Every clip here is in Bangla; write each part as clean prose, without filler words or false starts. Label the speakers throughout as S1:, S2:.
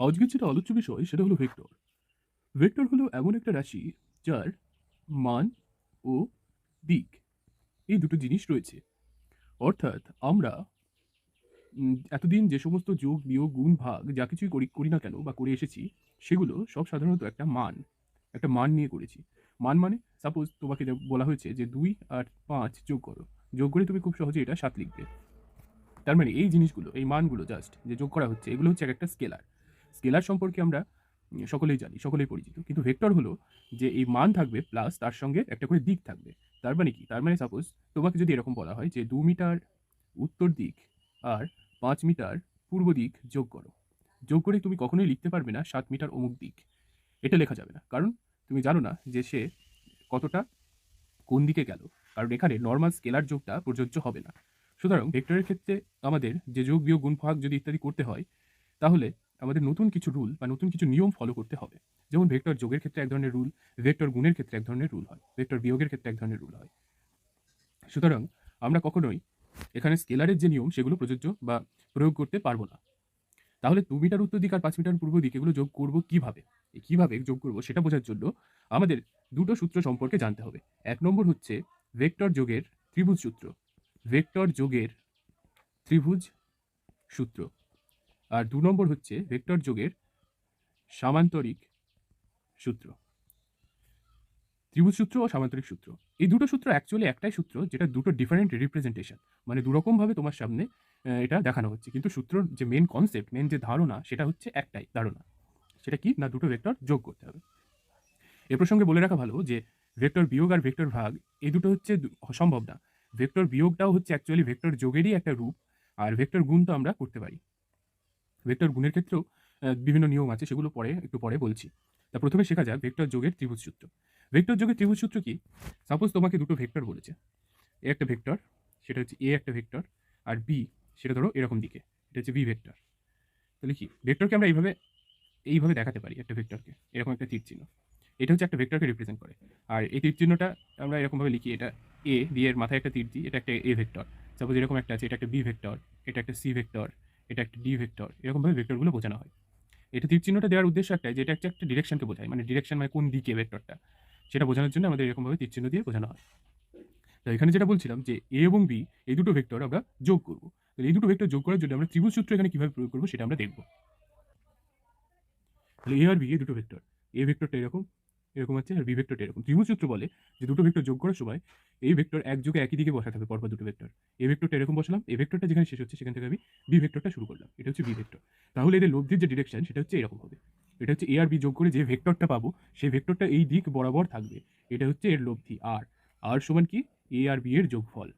S1: আজকের যেটা আলোচ্য বিষয় সেটা হলো ভেক্টর। ভেক্টর হলো এমন একটা রাশি যার মান ও দিক এই দুটো জিনিস রয়েছে। অর্থাৎ আমরা এতদিন যে সমস্ত যোগ, বিয়োগ, গুণ, ভাগ যা কিছুই করি না কেন বা করে এসেছি সেগুলো সব সাধারণত একটা মান নিয়ে করেছি। মান মানে সাপোজ তোমাকে বলা হয়েছে যে ২ আর ৫ যোগ করো। যোগ করে তুমি খুব সহজে এটা ৭ লিখবে। তার মানে এই জিনিসগুলো, এই মানগুলো জাস্ট যে যোগ করা হচ্ছে এগুলো হচ্ছে একেকটা স্কেলার। স্কেলার সম্পর্কে আমরা সকলেই জানি, সকলেই পরিচিত। কিন্তু ভেক্টর হলো যে এই মান থাকবে প্লাস তার সঙ্গে একটা করে দিক থাকবে। তার মানে কি? তার মানে সাপোজ তোমাকে যদি এরকম বলা হয় যে ২ মিটার উত্তর দিক আর ৫ মিটার পূর্ব দিক যোগ করো। যোগ করে তুমি কখনোই লিখতে পারবে না ৭ মিটার অমুক দিক। এটা লেখা যাবে না। কারণ তুমি জানো না যে সে কতটা কোন দিকে গেল। কারণ এখানে নরমাল স্কেলার যোগটা প্রযোজ্য হবে না। সুতরাং ভেক্টরের ক্ষেত্রে আমাদের যে যোগ, বিয়োগ, গুণ, ভাগ যদি ইত্যাদি করতে হয়, তাহলে আমাদের নতুন কিছু রুল বা নতুন কিছু নিয়ম ফলো করতে হবে। যেমন ভেক্টর যোগের ক্ষেত্রে এক ধরনের রুল, ভেক্টর গুণের ক্ষেত্রে এক ধরনের রুল হয়, ভেক্টর বিয়োগের ক্ষেত্রে এক ধরনের রুল হয়। সুতরাং আমরা কখনোই এখানে স্কেলারের যে নিয়ম সেগুলো প্রযোজ্য বা প্রয়োগ করতে পারব না। তাহলে ২ মিটার উত্তর দিক আর ৫ মিটার পূর্ব দিক এগুলো যোগ করব কিভাবে? এই কিভাবে যোগ করব সেটা বোঝার জন্য আমাদের দুটো সূত্র সম্পর্কে জানতে হবে। ১ নম্বর হচ্ছে ভেক্টর যোগের ত্রিভুজ সূত্র। ভেক্টর যোগের ত্রিভুজ সূত্র। আর ২ নম্বর হচ্ছে ভেক্টর যোগের সামান্তরিক সূত্র। ত্রিভুজ সূত্র ও সামান্তরিক সূত্র। এই দুটো সূত্র অ্যাকচুয়ালি একটাই সূত্র যেটা দুটো ডিফারেন্ট রিপ্রেজেন্টেশন। মানে দুরকমভাবে তোমার সামনে এটা দেখানো হচ্ছে। কিন্তু সূত্রর যে মেইন কনসেপ্ট, মেইন যে ধারণা সেটা হচ্ছে একটাই ধারণা। সেটা কি? না দুটো ভেক্টর যোগ করতে হবে। এ প্রসঙ্গে বলে রাখা ভালো যে ভেক্টর বিয়োগ আর ভেক্টর ভাগ এই দুটো হচ্ছে সম্ভব না। ভেক্টর বিয়োগটাও হচ্ছে অ্যাকচুয়ালি ভেক্টর যোগেরই একটা রূপ। আর ভেক্টর গুণ তো আমরা করতে পারি। ভেক্টর গুণের ক্ষেত্রেও বিভিন্ন নিয়ম আছে সেগুলো একটু পরে বলছি। তা প্রথমে শেখা যাক ভেক্টর যোগের ত্রিভুজ সূত্র। ভেক্টর যোগের ত্রিভুজ সূত্র কি? সাপোজ তোমাকে দুটো ভেক্টর বলেছে। এ একটা ভেক্টর, সেটা হচ্ছে এ একটা ভেক্টর, আর বি সেটা ধরো এরকম দিকে। এটা হচ্ছে বি ভেক্টর। তাহলে কি? ভেক্টরকে আমরা এইভাবে দেখাতে পারি একটা ভেক্টরকে। এরকম একটা তীর চিহ্ন। এটা হচ্ছে একটা ভেক্টরকে রিপ্রেজেন্ট করে। আর এই তীর চিহ্নটা আমরা এরকমভাবে লিখি, এটা এ, বি এর মাথায় একটা তীর দিই, এটা একটা এ ভেক্টর। সাপোজ এরকম একটা আছে, এটা একটা বি ভেক্টর, এটা একটা সি ভেক্টর, এটা একটা ডি ভেক্টর। এরকমভাবে ভেক্টরগুলো বোঝানো হয়। এটা তীর চিহ্নটা দেওয়ার উদ্দেশ্য একটাই যে এটা হচ্ছে একটা ডিরেকশনকে বোঝায়। মানে ডিরেকশন মানে কোন দিকে ভেক্টরটা। সেটা বোঝানোর জন্য আমাদের এরকমভাবে তীর চিহ্ন দিয়ে বোঝানো হয়। তো এখানে যেটা বলছিলাম যে এ এবং বি এই দুটো ভেক্টর আমরা যোগ করব। তাহলে এই দুটো ভেক্টর যোগ করার জন্য আমরা ত্রিভুজ সূত্র এখানে কিভাবে প্রয়োগ করব সেটা আমরা দেখব। তাহলে এ আর বি এই দুটো ভেক্টর। এ ভেক্টরটা এরকম আছে, আর বি ভেক্টরটা এরকম। ত্রিভুজ সূত্র বলে যে দুটো ভেক্টর যোগ করার সময় এই ভেক্টর একযোগে একই দিকে বসাতে হবে পরপর দুটো ভেক্টর। এ ভেক্টরটা এরকম বসালাম, এ ভেক্টরটা যেখানে শেষ হচ্ছে সেখান থেকে আমি বি ভেক্টরটা শুরু করলাম। এটা হচ্ছে বি ভেক্টর। তাহলে এদের লব্ধির যে ডিরেকশন সেটা হচ্ছে এরকম হবে। এটা হচ্ছে এ আর বি যোগ করে যে ভেক্টরটা পাবো সেই ভেক্টরটা এই দিক বরাবর থাকবে। এটা হচ্ছে এর লব্ধি আর। আর সমান কি? এ আর বি এর যোগফল।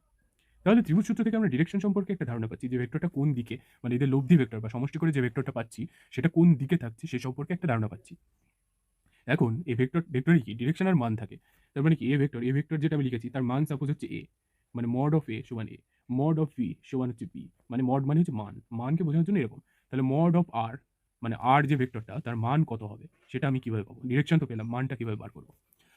S1: তাহলে ত্রিভুজ সূত্র থেকে আমরা ডিরেকশন সম্পর্কে একটা ধারণা পাচ্ছি যে ভেক্টরটা কোন দিকে, মানে এদের লব্ধি ভেক্টর বা সমষ্টি করে যে ভেক্টরটা পাচ্ছি সেটা কোন দিকে থাকছে সে সম্পর্কে একটা ধারণা পাচ্ছি। এখন এই ভেক্টরে কি ডিরেকশন আর মান থাকে। তার মানে কি এ ভেক্টর যেটা আমি লিখেছি তার মান সাপোজ হচ্ছে এ। মানে মড অফ এ সমান এ। মড অফ ভি সমান হচ্ছে বি। মানে মড মানে হচ্ছে মান। মানকে বোঝানোর জন্য এরকম। তাহলে মড অফ আর মানে আর যে ভেক্টরটা তার মান কত হবে সেটা আমি কিভাবে পাবো? ডিরেকশন তো পেলাম, মানটা কিভাবে বার করবো?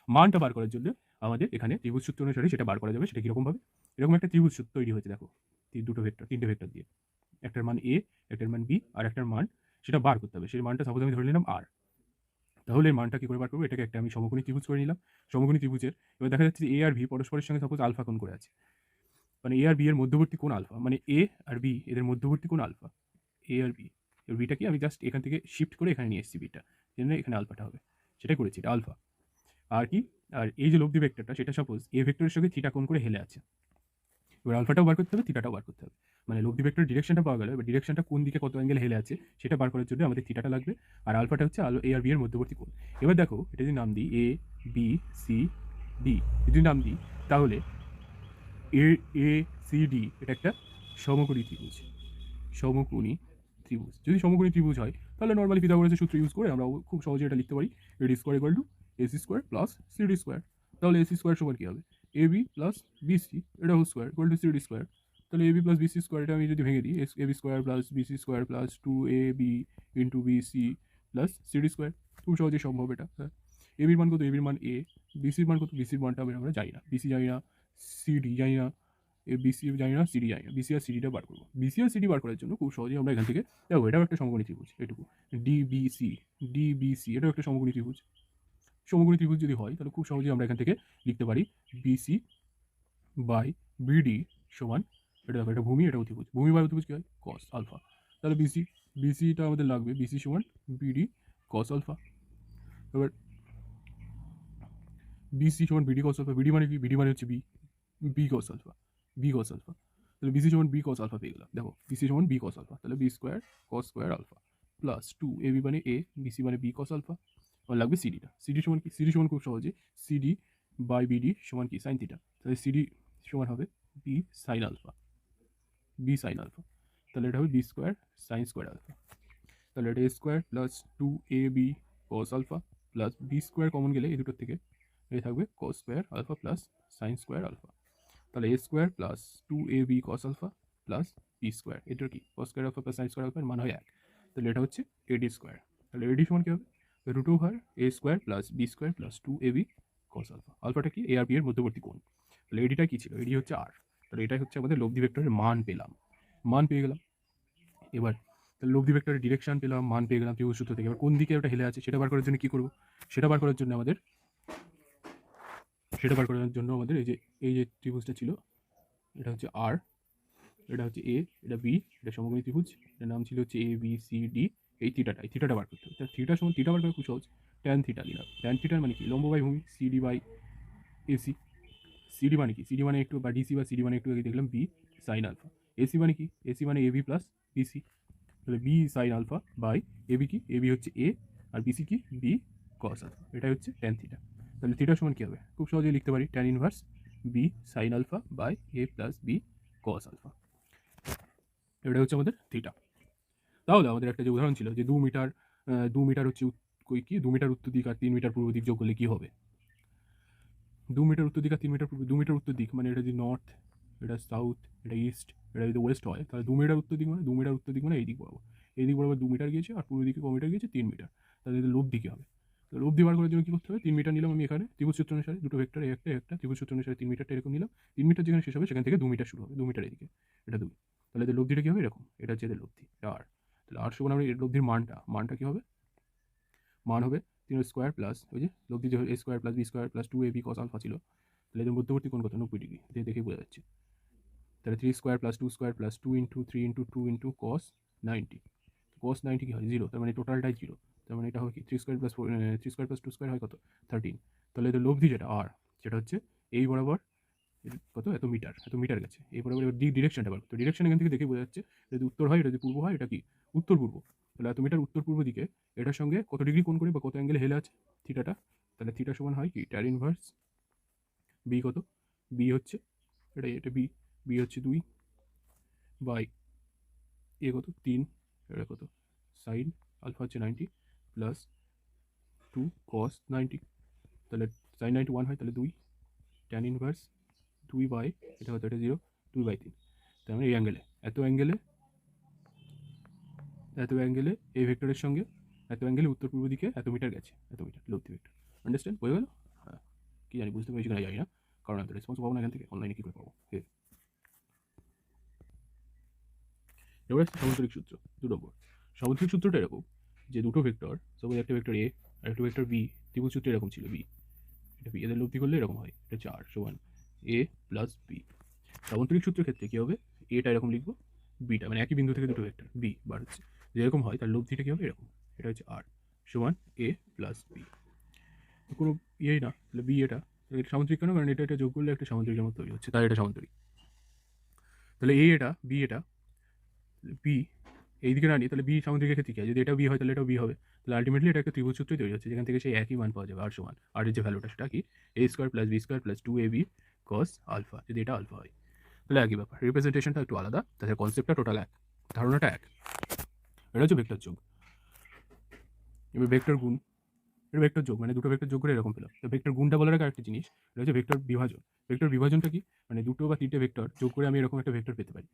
S1: মানটা বার করার জন্য আমাদের এখানে ত্রিভুজ সূত্র অনুসারে সেটা বার করা যাবে। সেটা কিরকম ভাবে? এরকম একটা ত্রিভুজ সূত্র তৈরি হয়েছে দেখো। দুটো ভেক্টর, তিনটে ভেক্টর দিয়ে। একটার মান এ, একটার মান বি আর একটার মান সেটা বার করতে হবে। সেই মানটা সাপোজ আমি ধরে নিলাম আর। তাহলে এর মানটা কি করে বার করবো? এটাকে একটা আমি সমকোণী ত্রিভুজ করে নিলাম। সমকোণী ত্রিভুজের এবার দেখা যাচ্ছে যে এ আর ভি পরস্পরের সঙ্গে সাপোজ আলফা কোণ করে আছে। মানে এ আর বি এর মধ্যবর্তী কোণ আলফা। মানে এ আর বি এদের মধ্যবর্তী কোণ আলফা। এ আর বি। এবার বিটা কি? আমি জাস্ট এখান থেকে শিফট করে এখানে নিয়ে এসেছি বিটা। জন্য এখানে আলফাটা হবে। সেটাই করেছি, এটা আলফা। আর কি? আর এই যে লব্ধি ভেক্টরটা সেটা সাপোজ এ ভেক্টরের সঙ্গে থিটা কোণ করে হেলে আছে। এবার আলফাটাও বার করতে হবে, থিটাটাও বার করতে হবে। মানে লব্ধি ভেক্টরের ডিরেকশনটা পাওয়া গেল। এবার ডিরেকশনটা কোন দিকে কত অ্যাঙ্গেল হেলে আছে সেটা বার করার জন্য আমাদের থিটাটা লাগবে। আর আলফাটা হচ্ছে এ আর বি এর মধ্যবর্তী কোণ। এবার দেখো এটা যদি নাম দিই এ, বি, সি, ডি, যদি নাম দিই তাহলে এ, এ, সি, ডি এটা একটা সমকোণী ত্রিভুজ। সমকোণী ত্রিভুজ। যদি সমকোণী ত্রিভুজ হয় তাহলে নরমালি পিথাগোরাসের সূত্র ইউজ করে আমরা খুব সহজে এটা লিখতে পারি। AD square equal to AC square plus CD square. তাহলে এসি স্কোয়ার সমান কি হবে? এবি প্লাস বিসি এটা whole square equal to CD square. তাহলে এবি প্লাস বিসি স্কোয়ার এটা আমি যদি ভেঙে দিই AB square plus BC square plus 2ab into BC plus CD square. খুব সহজেই সম্ভব এটা। হ্যাঁ, এবির মান কত? এবির মান এ। বিসির মান কত? বিসির মানটা আমরা জানি না। বিসি জানি না, সিডি জানি না, এ বিসি জানি না, সিডি জানি না, বিসি আর সিডিটা বার করবো। বিসি আর সিডি বার করার জন্য খুব সহজেই আমরা এখান থেকে দেখো, এটাও একটা সমকোণী ত্রিভুজ, এটুকু ডিবিসি, ডিবিসি এটাও একটা সমকোণী ত্রিভুজ। সমকোণী ত্রিভুজ যদি হয় তাহলে খুব সহজেই আমরা এখান থেকে লিখতে পারি বিসি বাই বিডি সমান, এটা দেখো এটা ভূমি, এটা অতিভুজ, ভূমি বাই অতিভুজ কী হয় কস আলফা। তাহলে বিসিটা আমাদের লাগবে, বিসি সমান বিডি কস আলফা। এবার বিসি সমান বিডি কস আলফা, বিডি মানে কি, বিডি মানে হচ্ছে B cos alpha, B cos alpha. তাহলে বিসি সমান বি কস আলফা পেয়ে গেলাম। দেখো বিসি সমান বি কস আলফা, তাহলে B square cos square alpha plus 2 ab মানে এ, বিসি মানে বি কস আলফা। আমার লাগবে সিডিটা, সিডি সমান কি, সিডি সমান খুব সহজে সিডি বাই বিডি সমান কি সাইন থিটা, তাহলে সিডি সমান হবে b sine alpha, b sine alpha. তাহলে এটা হবে b square sine square alpha. তাহলে এটা a square plus 2ab cos alpha plus b square common গেলে এই দুটোর থেকে এই থাকবে cos square alpha plus sine square alpha. তাহলে a square plus 2ab cos alpha plus b square, এটার কি cos square alpha plus sine square আলফার মান হয় 1। তাহলে এটা হচ্ছে এডি স্কোয়ার। তাহলে এডি সমান কী হবে, root over a square plus b square plus 2ab cos alpha. আলফাটা কি, এ আর বি এর মধ্যবর্তী কোণ। তাহলে এডিটা কী ছিল, এডি হচ্ছে আর। তাহলে এটাই হচ্ছে আমাদের লব্ধি ভেক্টরের মান পেলাম, মান পেয়ে গেলাম। এবার তাহলে লব্ধি ভেক্টরের ডিরেকশন পেলাম, মান পেয়ে গেলাম ত্রিভুজ সূত্র থেকে। এবার কোন দিকে ওটা হেলে আছে সেটা বার করার জন্য কী করবো, সেটা বার করার জন্য আমাদের এই যে ত্রিভুজটা ছিল, এটা হচ্ছে আর, এটা হচ্ছে এ, এটা বি, এটা সমকোণী ত্রিভুজ, এটার নাম ছিল হচ্ছে এ বি সি ডি। এই থিটাটা বার করতে হবে। তাহলে থিটা সমান, থিটা বার করা খুব সহজ, ট্যান থিটা দিলাম। ট্যান থিটার মানে কি, লম্ব বাই ভূমি, সিডি বাই এসি। সিডি মানে কি, সিডি মানে একটু, বা ডিসি বা সিডি মানে একটু আগে দেখলাম বি সাইন আলফা। এসি মানে কি, এসি মানে এবি প্লাস বিসি। তাহলে B sine alpha by AB কি, এবি হচ্ছে এ আর বিসি কি বি কস আলফা। এটাই হচ্ছে ট্যান থিটা। তাহলে থিটার সমান কী হবে, খুব সহজেই লিখতে পারি tan inverse B sine alpha by A plus B cos alpha. এটা হচ্ছে আমাদের থিটা। তাহলে আমাদের একটা যে উদাহরণ ছিল যে 2 মিটার, 2 মিটার হচ্ছে কি 2 মিটার উত্তর দিক আর 3 মিটার পূর্ব দিক যোগ করলে কী হবে। 2 মিটার উত্তর দিক আর 3 মিটার পূর্ব, 2 মিটার উত্তর দিক মানে এটা যদি নর্থ, এটা সাউথ, এটা ইস্ট, এটা যদি ওয়েস্ট হয়, তাহলে 2 মিটার উত্তর দিক মানে 2 মিটার উত্তর দিক মানে এই দিক বরাবর, এই দিক বরাবর 2 মিটার গিয়েছে আর পূর্ব দিকে কত মিটার গিয়েছে 3 মিটার। তাহলে এদের লব্ধি কী হবে, তো লব্ধি বার করার জন্য কী করতে হবে, 3 মিটার নিলাম আমি এখানে ত্রিভুজ সূত্র অনুসারে, দুটো ভেক্টর একটা ত্রিভুজ সূত্র অনুসারে 3 মিটারটা এরকম নিলাম, 3 মিটার যেখানে শেষ হবে সেখান থেকে 2 মিটার শুরু হবে, 2 মিটার এদিকে, এটা 2। তাহলে এদের লব্ধিটা কী হবে এরকম, এটা হচ্ছে এদের লব্ধি, এটা আর। তাহলে আর সমান আমরা এর লব্ধির মানটা কী হবে, মান হবে 3 স্কোয়ার প্লাস ওই যে লব্ধি যে a square plus b square plus 2ab cos alpha ছিল, তাহলে এদের মধ্যবর্তী কোণ কত, 90 ডিগ্রি, দেখে বোঝা যাচ্ছে। তাহলে 3 square plus 2 square plus 2 into 3 into 2 into cos 90, কস 90 কি হয় 0, তার মানে টোটালটাই 0। তার মানে এটা হয় কি 3 square plus 3 square plus 2 square হয় কত 13। তাহলে এদের লব্ধি যেটা আর, সেটা হচ্ছে এই বরাবর কত, এত মিটার গেছে এই বরাবর। এবার ডিরেকশনটা বার, তো ডিরেকশন এখান থেকে দেখে বোঝা যাচ্ছে, যদি উত্তর হয়, এটা যদি পূর্ব হয়, এটা কি উত্তর পূর্ব। তাহলে এত মিটার উত্তর পূর্ব দিকে এটার সঙ্গে কত ডিগ্রি কোণ করে বা কত অ্যাঙ্গেলে হেলে আছে থিটাটা। তাহলে থিটা সমান হয় কি ট্যান ইনভার্স বি, কত বি হচ্ছে এটা বি, বি হচ্ছে 2 বাই এ কত 3, এটা কত সাইন আলফা হচ্ছে 90 প্লাস 2 কস 90। তাহলে সাইন 90 1 হয়, তাহলে 2 ট্যান ইনভার্স 2 বাই এটা কত, এটা 0, 2/3। তার মানে এই অ্যাঙ্গেলে এত অ্যাঙ্গেলে এই ভেক্টরের সঙ্গে এত অ্যাঙ্গেলে উত্তর পূর্ব দিকে এত মিটার গেছে, এত মিটার লব্ধি ভেক্টর। আন্ডারস্ট্যান্ড, হয়ে গেল। হ্যাঁ, কী জানি বুঝতে পেরেছি কিনা জানি না, কারণ আমি তো রেসপন্স পাবো না এখান থেকে, অনলাইনে কী করে পাবো। এবার আসছে সামুদ্রিক সূত্র 2 নম্বর। সামুদ্রিক সূত্রটা এরকম যে দুটো ভেক্টর, সাপোজ একটা ভেক্টর এ আর একটা ভেক্টর বি, ত্রিভুজ সূত্র এরকম ছিল বি, এটা বি, এদের লব্ধি করলে এরকম হয়, এটা 4 সমান এ প্লাস বি। সামুদ্রিক সূত্রের ক্ষেত্রে কী হবে, এটা এরকম লিখবো, বিটা মানে একই বিন্দু থেকে দুটো ভেক্টর বি বার হচ্ছে, যেরকম হয় তার লব্ধিটা কী হবে এরকম, এটা হচ্ছে আর সমান এ প্লাস বি। কোনো ইয়েই না, তাহলে বি এটা সামুদ্রিক কেন, কারণ এটা যোগ করলে একটা সামুদ্রিকের মতো তৈরি হচ্ছে, তাই এটা সামুদ্রিক। তাহলে এ এটা বি, এটা বি এইদিকে না নিয়ে তাহলে বি সামুদ্রিকের ক্ষেত্রে কী হয়, যদি এটা বি হয় তাহলে এটাও বি হবে। তাহলে আলটিমেটলি এটা একটা ত্রিভুজ সূত্রই তৈরি হচ্ছে, যেখান থেকে সেই একই মান পাওয়া যাবে, আর সমান আর এর যে ভ্যালুটা সেটা কি a square plus b square plus 2ab cos alpha, যদি এটা আলফা হয়। তাহলে একই ব্যাপার, রিপ্রেজেন্টেশনটা একটু আলাদা, তাহলে কনসেপ্টটা টোটাল এক, ধারণাটা এক। এটা হচ্ছে ভেক্টর যোগ। এবার ভেক্টর গুণ, এটা ভেক্টর যোগ মানে দুটো ভেক্টর যোগ করে এরকম পেলাম। তো ভেক্টর গুণটা বলার আগে একটা জিনিস, এটা হচ্ছে ভেক্টর বিভাজন। ভেক্টর বিভাজনটা কি, মানে দুটো বা তিনটে ভেক্টর যোগ করে আমি এরকম একটা ভেক্টর পেতে পারি।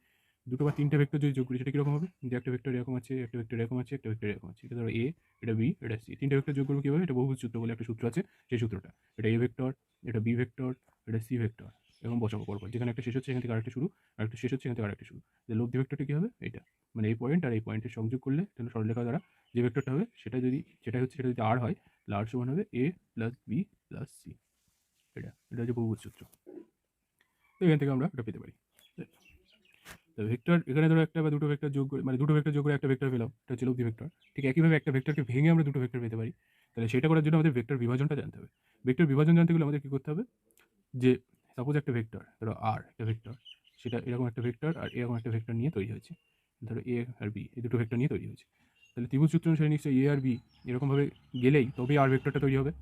S1: দুটো বা তিনটে ভেক্টর যদি যোগ করি সেটা কীরকম হবে, যে একটা ভেক্টর এরকম আছে, একটা ভেক্টর এরকম আছে, একটা ভেক্টর এরকম আছে, এটা ধরো এ, এটা বি, এটা সি, তিনটে ভেক্টর যোগ করবো কীভাবে, এটা বহুভুজ সূত্র বলে একটা সূত্র আছে, সেই সূত্রটা, এটা এ ভেক্টর, এটা বি ভেক্টর, এটা সি ভেক্টর, এরকম বসাবো পরপর, যেখানে একটা শেষ হচ্ছে সেখান থেকে আরেকটা শুরু, আরেকটা শেষ হচ্ছে এখান থেকে আরেকটা শুরু। লব্ধি ভেক্টরটা কী হবে? এইটা, মানে এই পয়েন্ট আর এই পয়েন্টের সংযোগ করলে তাহলে সরলরেখা দ্বারা যে ভেক্টরটা হবে সেটা যদি সেটা যদি আর হয়, তাহলে আর সমান হবে a plus B plus C. এটা হচ্ছে বহুভুজ সূত্র। তো এখান থেকে আমরা এটা পেতে পারি। তো ভেক্টর এখানে ধরো একটা বা দুটো ভেক্টর যোগ করে, মানে দুটো ভেক্টর যোগ করে একটা ভেক্টর পেলাম, এটা হচ্ছে লব্ধি ভেক্টর। ঠিক একইভাবে একটা ভেক্টরকে ভেঙে আমরা দুটো ভেক্টর পেতে পারি। তাহলে সেটা করার জন্য আমাদের ভেক্টর বিভাজনটা জানতে হবে। ভেক্টর বিভাজন জানতে গেলে আমাদের কী করতে হবে? যে সাপোজ একটা ভেক্টর, ধরো আর একটা ভেক্টর, সেটা এরকম একটা ভেক্টর আর এরকম একটা ভেক্টর নিয়ে তৈরি হয়েছে। ধরো এ আর বি, এই দুটো ভেক্টর নিয়ে তৈরি হয়েছে। তাহলে ত্রিভুজ সূত্র অনুসারে নিশ্চয়ই এ আর বি এরকমভাবে গেলেই তবেই আর ভেক্টরটা তৈরি হবে।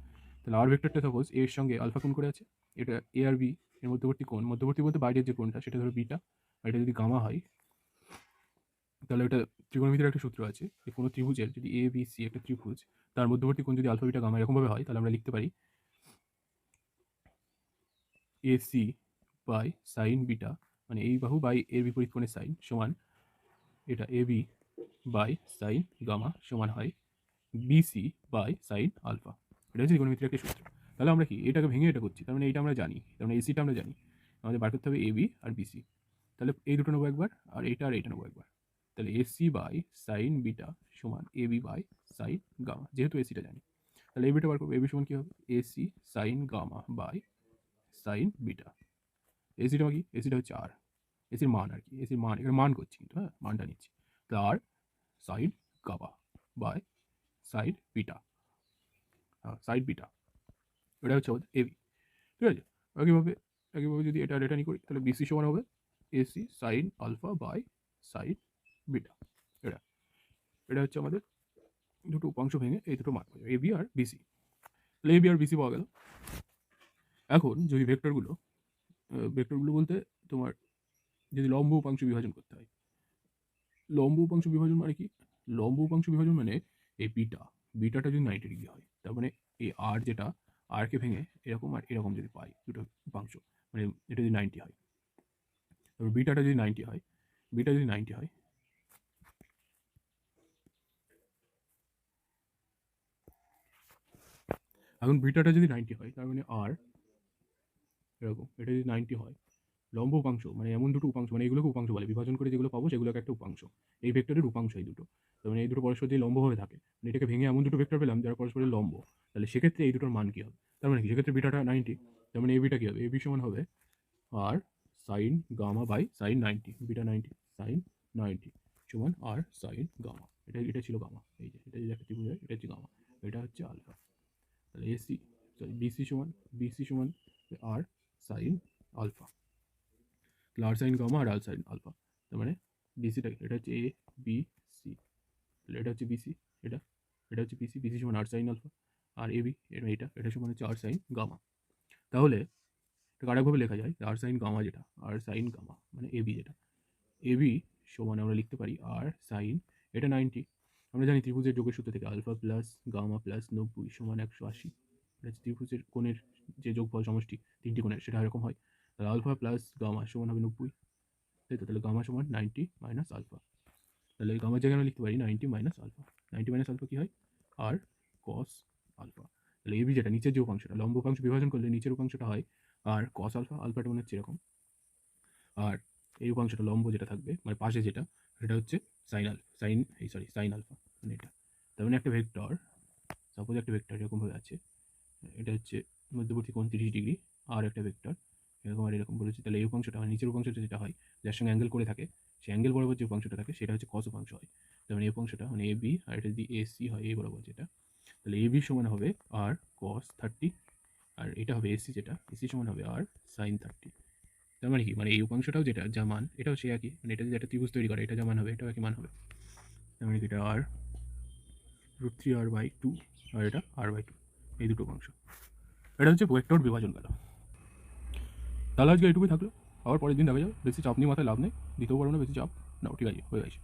S1: তাহলে আর ভেক্টরটা সাপোজ এর সঙ্গে আলফা কোণ করে আছে, এটা এ আর বি এর মধ্যবর্তী কোণ, মধ্যবর্তী বলতে বাইরের যে কোণটা সেটা ধরো বিটা, আর এটা যদি গামা হয়, তাহলে এটা ত্রিকোণমিতির একটা সূত্র আছে যে কোনো ত্রিভুজের যদি এ বি সি একটা ত্রিভুজ, তার মধ্যবর্তী কোণ যদি আলফা বিটা গামা এরকমভাবে হয়, তাহলে আমরা লিখতে পারি A C by sine beta, মানে এই বাহু বাই এর বিপরীত কোণের সাইন সমান এটা A B by sine gamma সমান হয় বিসি বাই সাইন আলফা। এটা হচ্ছে ত্রিকোণমিতির একটা সূত্র। তাহলে আমরা কি এটাকে ভেঙে এটা করছি, তার মানে এইটা আমরা জানি, তার মানে এসিটা আমরা জানি, আমাদের বার করতে হবে এ বি আর বিসি। তাহলে এই দুটো নেবো একবার, আর এইটা আর এইটা নেবো একবার। তাহলে এসি বাই সাইন বিটা সমান A B by sine gamma, যেহেতু এসিটা জানি। তাহলে এই বিটা বার করবো, এ বি সমান কী হবে? AC sine gamma by sine beta. এসিটা কি? এসিটা হচ্ছে আর, এসির মান আর কি, এসির মান, এখানে মান করছি কিন্তু, হ্যাঁ মানটা নিচ্ছি। তাহলে R sine gamma by sine beta, sine beta, এটা হচ্ছে আমাদের এবি। ঠিক আছে, একইভাবে একইভাবে যদি এটা রেটানি করি, তাহলে বিসি সমান হবে AC sine alpha by sine beta. এটা এটা হচ্ছে আমাদের দুটো উপাংশ ভেঙে এই দুটো মান পাওয়া যাবে, এবি আর বিসি। তাহলে এবি আর বিসি পাওয়া গেল। এখন যদি ভেক্টরগুলো বলতে তোমার যদি লম্ব উপাংশ বিভাজন করতে হয়, লম্ব উপাংশ বিভাজন মানে কি? লম্ব উপাংশ বিভাজন মানে এই বিটাটা যদি 90 ডিগ্রি হয়, তার মানে এই আর যেটা, আরকে ভেঙে এরকম আর এরকম যদি পাই দুটো উপাংশ, মানে এটা যদি 90 হয়, তারপর বিটাটা যদি 90 হয়, বিটা যদি 90 হয়, এখন বিটাটা যদি 90 হয়, তার মানে আর এরকম, এটা যদি 90 হয়, লম্ব উপাংশ মানে এমন দুটো উপাংশ, মানে এগুলোকে উপাংশ বলে, বিভাজন করে যেগুলো পাবো সেগুলোকে একটা উপাংশ, এই ভেক্টরের উপাংশ এই দুটো। তার মানে এই দুটো পরস্পর যদি লম্বভাবে থাকে, মানে এটাকে ভেঙে এমন দুটো ভেক্টর পেলাম যারা পরস্পরের লম্ব, তাহলে সেক্ষেত্রে এই দুটোর মান কী হবে? তার মানে কি, সেক্ষেত্রে বিটাটা 90, তার মানে এই বিটা কী হবে? এই বি সমান হবে R sine gamma by sine 90, beta 90 sine 90 সমান আর সাইন গামা। এটা ছিল গামা, এই যে এটা যদি একটা ত্রিভুজ হয়, এটা হচ্ছে গামা, এটা হচ্ছে আলফা। তাহলে বিসি সমান আর সাইন আলফা, তাহলে আর সাইন গামা আর আর সাইন আলফা। তার মানে বিসিটা এটা হচ্ছে এ বি সি, তাহলে এটা হচ্ছে বিসি, এটা এটা হচ্ছে বিসি, বিসি সমান আর sine alpha, R A B এটা সমান হচ্ছে আর সাইন গামা। তাহলে এটা আরেকভাবে লেখা যায় আর সাইন গামা, যেটা আর সাইন গামা মানে এবি, যেটা এবি সমান আমরা লিখতে পারি আর সাইন, এটা 90, আমরা জানি ত্রিভুজের যোগের সূত্র থেকে আলফা প্লাস গামা প্লাস 90 সমান 180, এটা হচ্ছে ত্রিভুজের কোণের যে যোগফল সমষ্টি তিনটি কোণের, সেটা এরকম হয়। তাহলে আলফা প্লাস গামা সমান হবে 90, তাই তো? তাহলে গামা সমান 90 মাইনাস আলফা, তাহলে গামার জায়গায় আমরা লিখতে পারি 90 মাইনাস আলফা। 90 মাইনাস আলফা কী হয়? আর কস আলফা। তাহলে এবি যেটা নিচের যে উপাংশটা, লম্ব উপাংশ বিভাজন করলে নিচের উপাংশটা হয় আর কস আলফা, আলফাটা মনে হচ্ছে এরকম, আর এই উপাংশটা লম্ব যেটা থাকবে মানে পাশে যেটা, সেটা হচ্ছে সাইন আলফা, মানে এটা। তার মানে একটা ভেক্টর, সাপোজ একটা ভেক্টর এরকমভাবে আছে, এটা হচ্ছে মধ্যবর্তী কোণ 30 ডিগ্রি, আর একটা ভেক্টর এরকম আর এরকম বলেছি, তাহলে এই উপাংশটা মানে নিচের উপাংশটা যেটা হয়, যার সঙ্গে অ্যাঙ্গেল করে থাকে, সেই অ্যাঙ্গেল বরাবর যে উপাংশটা থাকে সেটা হচ্ছে কস উপাংশ হয়। তার মানে এই উপাংশটা মানে এ বি, আর এটা যদি এসি হয় এই বরাবর যেটা, তাহলে এ বি সমান হবে আর কস 30, আর এটা হবে এসি, যেটা এসি সমান হবে আর সাইন 30। তার মানে কি, মানে এই উপাংশটাও যেটা যা মান, এটাও সে একই, মানে এটা যদি একটা ত্রিভুজ তৈরি করে, এটা যা মান হবে এটাও একই মান হবে। তার মানে এটা আর √3r/2, আর এটা r/2, এই দুটো উপাংশ। এটা হচ্ছে ভেক্টর বিভাজন গেল। তাহলে আজকে এটুকুই থাকলো, আবার পরের দিন দেখা যাবে। বেশি চাপ নিয়ে মাথায় লাভ নেই, দিতেও পারবো না বেশি চাপ। নাও ঠিক আছে, হয়ে গেছে।